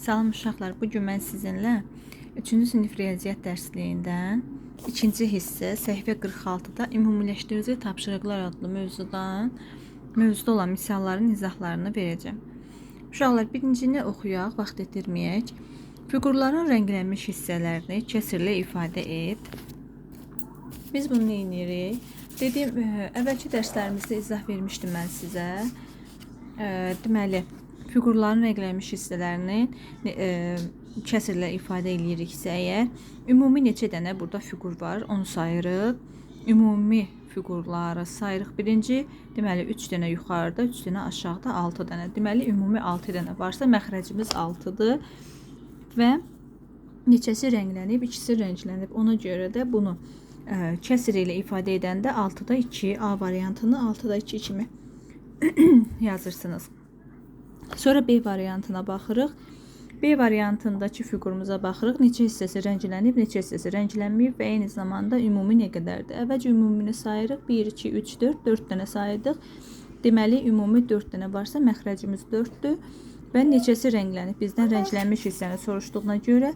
Salam uşaqlar, bugün mən sizinlə 3-cü sinif riyaziyyat dərsliyindən 2-ci hissə səhifə 46-da ümumiləşdirici tapşırıqlar adlı mövzuda olan misalların izahlarını verəcəm. Uşaqlar, birincini oxuyaq, vaxt itirməyək. Fiqurların rənglənmiş hissələrini kəsrlə ifadə et. Biz bunu nə edirik? Dediyim, əvvəlki dərslərimizdə izah vermişdim mən sizə. Deməli, fiqurların rənglənmiş hissələrini kəsrlə ifadə ediriksə əgər, ümumi neçə dənə burada fiqur var, onu sayırıq. Ümumi fiqurları sayırıq. Birinci, deməli 3 dənə yuxarıda, 3 dənə aşağıda, 6 dənə. Deməli, ümumi 6 dənə varsa, məxrəcimiz 6-dır və neçəsi rənglənib, ikisi rənglənib. Ona görə də bunu kəsr ilə ifadə edəndə 6-da 2, A variantını 6-da 2 kimi yazırsınız. Sonra B variantına baxırıq. B variantındakı fiqurumuza baxırıq. Neçə hissəsi rənglənib, neçə hissəsi rənglənməyib və eyni zamanda ümumi nə qədərdir? Əvvəlcə ümumini sayırıq. 1, 2, 3, 4, 4 dənə sayırdıq. Deməli, ümumi 4 dənə varsa məxrəcimiz 4-dür. Və neçəsi rənglənib? Bizdən rənglənmiş hissəni soruşduğuna görə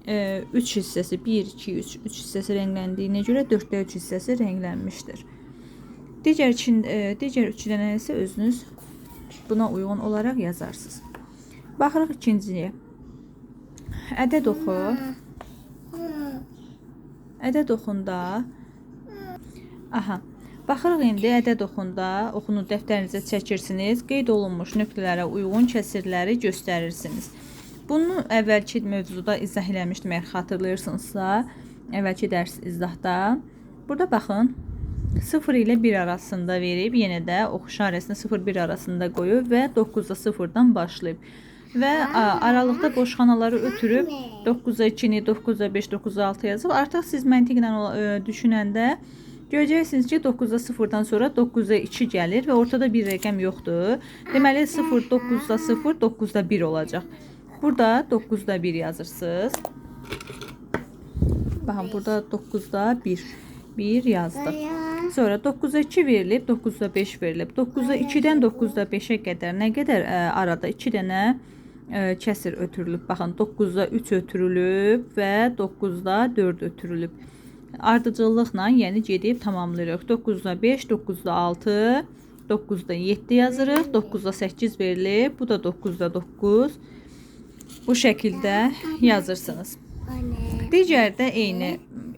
3 hissəsi, 1, 2, 3 hissəsi rəngləndiyinə görə 4-də 3 hissəsi rənglənmişdir. Digər 3 dənə isə özünüz buna uyğun olaraq yazarsınız. Baxırıq ikinciyə. Ədəd oxu. Ədəd oxunda. Baxırıq indi ədəd oxunda. Oxunu dəftərinizə çəkirsiniz. Qeyd olunmuş nöqtələrə uyğun kəsirləri göstərirsiniz. Bunu əvvəlki mövzuda izah eləmişdim, əgər xatırlayırsınızsa. Əvvəlki dərs izahda. Burada baxın. 0 ilə 1 arasında verib, yenə də ox işarəsini 0-1 arasında qoyub və 9-da 0-dan başlayıb. Və aralıqda boşxanaları ötürüb 9-da 2-ni, 9-da 5, 9-da 6 yazıb. Artıq siz məntiqlə düşünəndə görəcəksiniz ki, 9-da 0-dan sonra 9-da 2 gəlir və ortada bir rəqəm yoxdur. Deməli 0, 9-da 0, 9-da 1 olacaq. Burada 9-da 1 yazırsınız. Baxın, burada 9-da 1 yazdıq. Sonra 9'da 2 verilib, 9'da 5 verilib. 9'da 2-dən 9'da 5-ə qədər nə qədər arada 2 dənə kəsir ötürülüb. Baxın, 9'da 3 ötürülüb və 9'da 4 ötürülüb. Ardıcıllıqla, yəni gedib tamamlayırıq. 9'da 5, 9'da 6, 9'da 7 yazırıq. 9'da 8 verilib. Bu da 9'da 9. Bu şəkildə yazırsınız. Digər də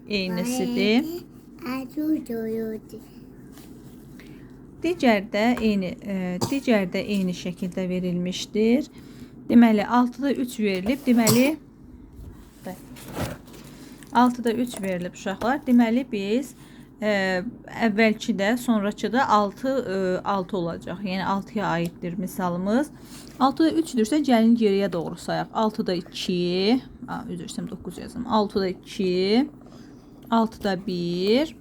eynisidir. Digər də eyni şəkildə verilmişdir. Deməli 6-da 3 verilib. Deməli 6-da 3 verilib uşaqlar. Deməli biz əvvəlki də, sonrakı da 6 olacaq. Yəni 6-ya aiddir misalımız. 6-da 3-dürsə gəlin geriyə doğru sayaq. 6-da 2, üzr istəyirəm 9 yazım. 6-da 2, 6'da 1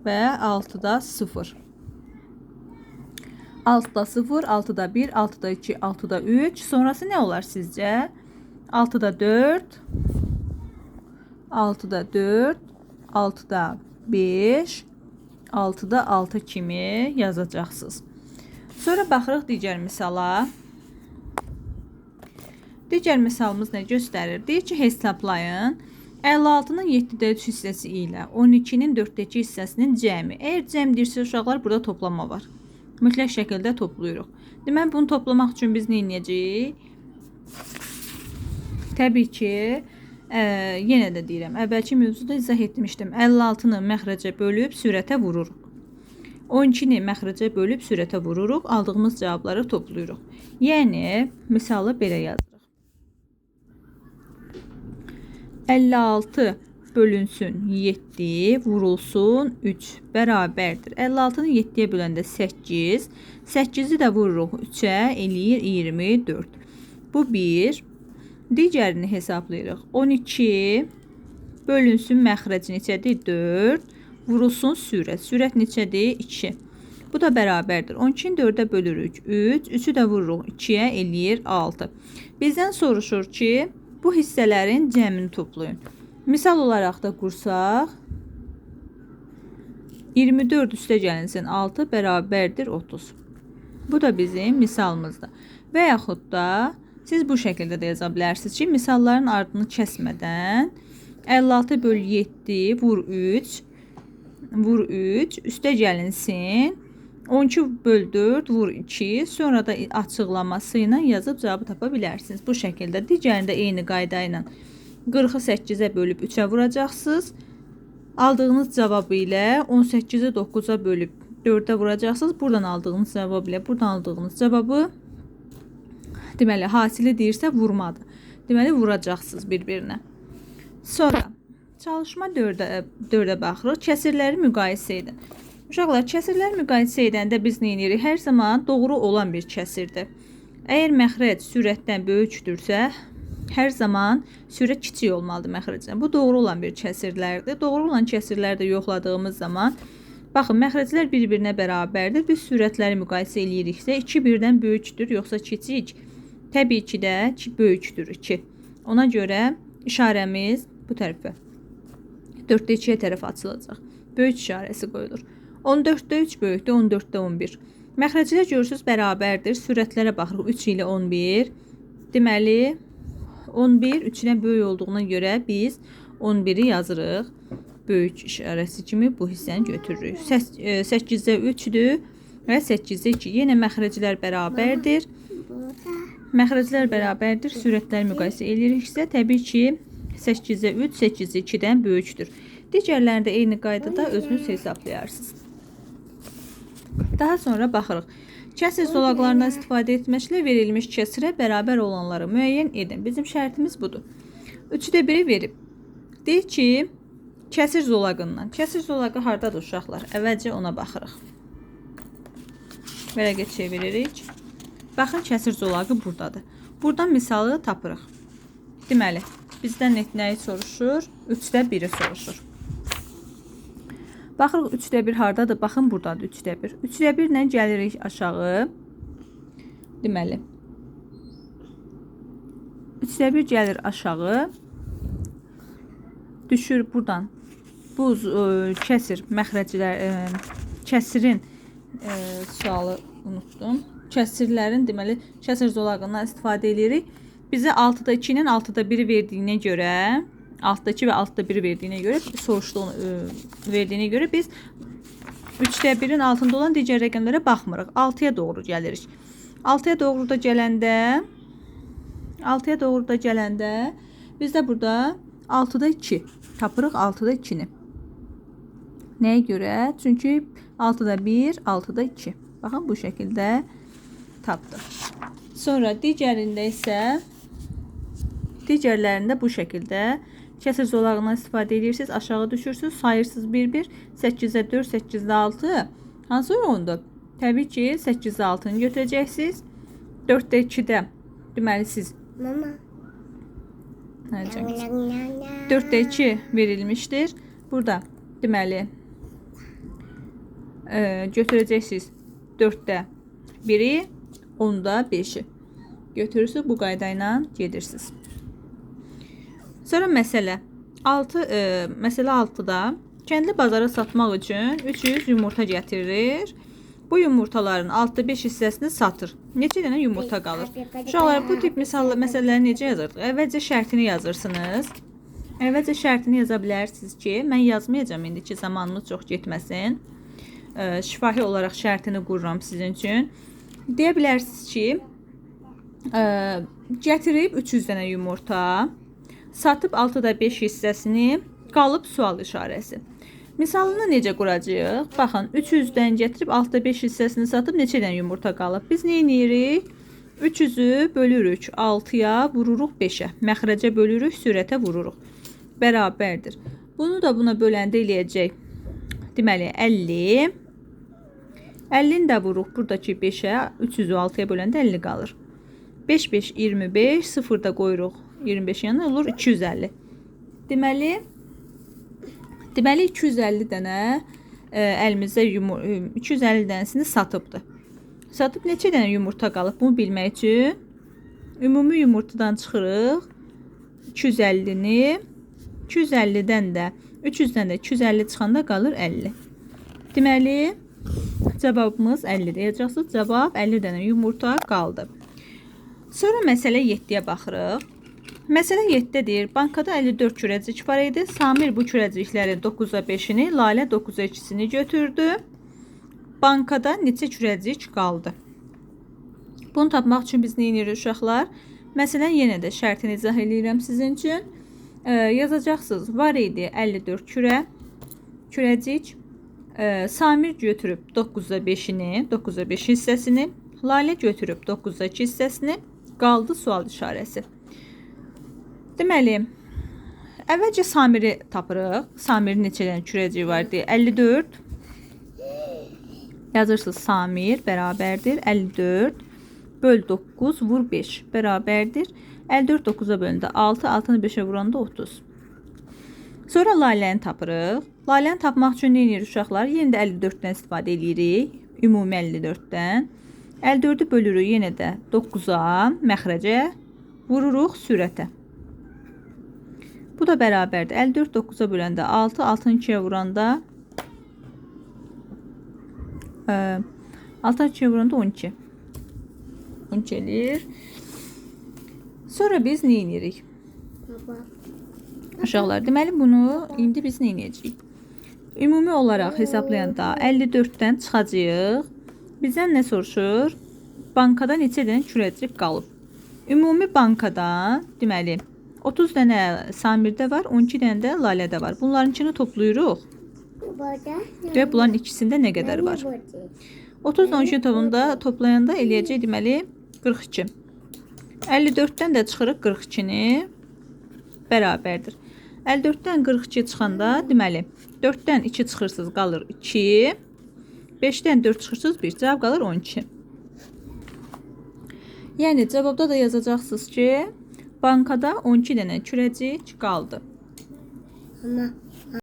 və 6'da 0. 6'da 0, 6'da 1, 6'da 2, 6'da 3. Sonrası nə olar sizcə? 6'da 4, 6'da 4, 6'da 5, 6'da 6 kimi yazacaqsınız. Sonra baxırıq digər misala. Digər misalımız nə göstərir? Deyir ki, hesablayın. 56-nın 7-də 3 hissəsi ilə 12-nin 4-də 2 hissəsinin cəmi. Əgər cəm deyirsə uşaqlar, burada toplama var. Mütləq şəkildə toplayırıq. Deməli, bunu toplamaq üçün biz nə edəcəyik? Təbii ki, yenə də deyirəm, əvvəlki mövzuda izah etmişdim. 56-nı məxrəcə bölüb sürətə vururuq. 12-ni məxrəcə bölüb sürətə vururuq. Aldığımız cavabları toplayırıq. Yəni, misalı belə yazırıq. 56 bölünsün 7 vurulsun 3 bərabərdir. 56-nı 7-yə böləndə 8. 8-i də vururuq 3-ə, eləyir 24. Bu 1. Digərini hesablayırıq. 12 bölünsün məxrəc neçədir? 4. Vurulsun sürət. Sürət neçədir? 2. Bu da bərabərdir. 12-ni 4-ə bölürük 3. 3-ü də vururuq 2-yə, eləyir 6. Bizdən soruşur ki, bu hissələrin cəmini toplayın. Misal olaraq da qursaq. 24 üstə gəlinsin 6 bərabərdir 30. Bu da bizim misalımızdır. Və yaxud da Siz bu şəkildə də yaza bilərsiniz ki, misalların ardını kəsmədən 56 bölü 7 vur 3 üstə gəlinsin 12 bölü 4 vur 2, sonra da açıqlaması ilə yazıb cavabı tapa bilərsiniz. Bu şəkildə digərində eyni qayda ilə 40-ı 8-ə bölüb 3-ə vuracaqsınız. Aldığınız cavabı ilə 18-i 9-a bölüb 4-ə vuracaqsınız. Buradan aldığınız cavab ilə buradan aldığınız cavabı deməli hasili deyirsə vurmadır. Deməli vuracaqsınız bir-birinə. Sonra çalışma 4-ə baxırıq. Kəsirləri müqayisə edin. Uşaqlar, kəsirləri müqayisə edəndə biz nə edirik? Hər zaman doğru olan bir kəsirdir. Əgər məxrəc sürətdən böyükdürsə, hər zaman sürət kiçik olmalıdır məxrəcdən. Bu doğru olan bir kəsirlərdir. Doğru olan kəsirləri də yoxladığımız zaman, baxın, məxrəclər bir-birinə bərabərdir. Biz sürətləri müqayisə eləyiriksə, 2 birdən böyükdür, yoxsa kiçik? Təbii ki də böyükdür 2. Ona görə işarəmiz bu tərəfə. 4-də 2-yə tərəf açılacaq. Böyük işarəsi qoyulur. 14-də 3 böyükdür, 14-də 11. Məxrəclər görürsünüz bərabərdir. Sürətlərə baxırıq. 3 ilə 11. Deməli 11 3-dən böyük olduğuna görə biz 11-i yazırıq. Böyük işarəsi kimi bu hissəni götürürük. 8-də 3-dür və 8-də 2. Yenə məxrəclər bərabərdir. Məxrəclər bərabərdir. Sürətləri müqayisə eləyiriksə, təbii ki 8-də 3 8-də 2-dən böyükdür. Digərlərində eyni qaydada özünüz hesablayarsınız. Daha sonra baxırıq. Kəsir zolaqlarından istifadə etməklə verilmiş kəsirə bərabər olanları müəyyən edin. Bizim şərtimiz budur. 3-də 1-i verib. Deyir ki, kəsir zolağından. Kəsir zolağı hardadır uşaqlar? Əvvəlcə ona baxırıq. Vərəqə çeviririk. Baxın, kəsir zolağı buradadır. Buradan misalı tapırıq. Deməli, bizdən nəyi soruşur? 3-də 1-i soruşur. Baxırıq 3-də 1 hardadır? Baxın, buradadır 3-də 1. 3-də 1 ilə gəlirik aşağı. Deməli, 3-də 1 gəlir aşağı. Düşür buradan. Bu kəsir məxrəclər, kəsirin sualı unutdum. Kəsirlərin, deməli, kəsir zolağından istifadə edirik. Bizə 6-da 2 ilə 6-da 1-i verdiyinə görə, 6-da 2 və 6-da 1-i verdiyinə görə, soruşduğunu verdiyinə görə biz 3-də 1-in altında olan digər rəqəmlərə baxmırıq. 6-ya doğru gəlirik. 6-ya doğru da gələndə biz də burada 6-da 2 tapırıq, 6-da 2-ni. Nəyə görə? Çünki 6-da 1, 6-da 2. Baxın, bu şəkildə tapdıq. Sonra digərlərində bu şəkildə kəsir zolağından istifadə edirsiniz. Aşağı düşürsünüz, sayırsınız 1-1, 8-də 4, 8-də 6. Hansı oyundur? Təbii ki, 8-də 6-nı götürəcəksiniz. 4-də 2-də, deməli siz 4-də 2 verilmişdir. Burada, deməli, götürəcəksiniz 4-də 1-i, 10-da 5-i. Götürürsünüz, bu qayda ilə gedirsiniz. Sonra məsələ 6-da kəndli bazara satmaq üçün 300 yumurta gətirir. Bu yumurtaların 6-da 5 hissəsini satır. Neçə dənə yumurta qalır? Uşaqlar, bu tip məsələləri necə yazırdıq? Əvvəlcə şərtini yazırsınız. Əvvəlcə şərtini yaza bilərsiniz ki, mən yazmayacağım indi ki, zamanınız çox getməsin. Şifahi olaraq şərtini qururam sizin üçün. Deyə bilərsiniz ki, gətirib 300 dənə yumurta, satıb 6-da 5 hissəsini, qalıb sual işarəsi. Misalını necə quracağıq? Baxın, 300-dən gətirib 6-da 5 hissəsini satıb neçə dənə yumurta qalıb? Biz nə edirik? 300-ü bölürük 6-ya, vururuq 5-ə. Məxrəcə bölürük, sürətə vururuq. Bərabərdir. Bunu da buna böləndə eləyəcək. Deməli, 50. 50-ni də vururuq buradakı 5-ə. 300-ü 6-ya böləndə 50 qalır. 5, 5, 25. 0-da qoyuruq. 25 yanına olur 250. Deməli 250 dənə əlimizdə 250 dənəsini satıbdır. Satıb neçə dənə yumurta qalıb? Bunu bilmək üçün ümumi yumurtadan çıxırıq. 250-ni 250-dən də 300-dən də 250 çıxanda qalır 50. Deməli cavabımız 50 deyəcəksiniz. Cavab 50 dənə yumurta qaldı. Sonra məsələ 7-yə baxırıq. Məsələ 7-də deyir, bankada 54 kürəcik var idi. Samir bu kürəciklərin 9-a 5-ini, Lalə 9-a 2-sini götürdü. Bankada neçə kürəcik qaldı? Bunu tapmaq üçün biz nə edirik uşaqlar? Məsələn, yenə də şərtini izah edirəm sizin üçün. Yazacaqsınız. Var idi 54 kürəcik. Samir götürüb 9-a 5-ini, 9-a 5 hissəsini. Lalə götürüb 9-a 2 hissəsini. Qaldı sual işarəsi. Deməli, əvvəlcə Samiri tapırıq. Samirin neçə dənə kürəciyi var deyə 54. Yazırsınız Samir bərabərdir 54 böl 9 vur 5 bərabərdir. 54 9-a bölündə 6, 6-nı 5-ə vuranda 30. Sonra Laləni tapırıq. Laləni tapmaq üçün nə edirik uşaqlar? Yenə də 54-dən istifadə edirik. Ümumi 54-dən. 54-ü bölürük yenə də 9-a, məxrəcə, vururuq sürətə. Bu da bərabərdir. 54 9-a böləndə 6, 6-nı 2-yə vuranda 6-nı 2-yə vuranda 12. 12 eləyir. Sonra biz nə edirik? Uşaqlar, deməli bunu indi biz nə edəcəyik? Ümumi olaraq hesablayanda 54-dən çıxacağıq. Bizdən nə soruşur? Bankada neçə dənə kürəcik qalıb? Ümumi bankada, deməli, 30 dənə Samirdə var, 12 dənə də Lalədə var. Bunların içini toplayırıq. Və bunların ikisində nə qədər var? 30 ilə 12 topunda toplayanda eləyəcək deməli 42. 54-dən də çıxırıq 42-ni bərabərdir. 54-dən 42 çıxanda deməli 4-dən 2 çıxırsınız qalır 2. 5-dən 4 çıxırsınız 1. Cavab qalır 12. Yəni cavabda da yazacaqsınız ki, bankada 12 dənə kürəcik qaldı.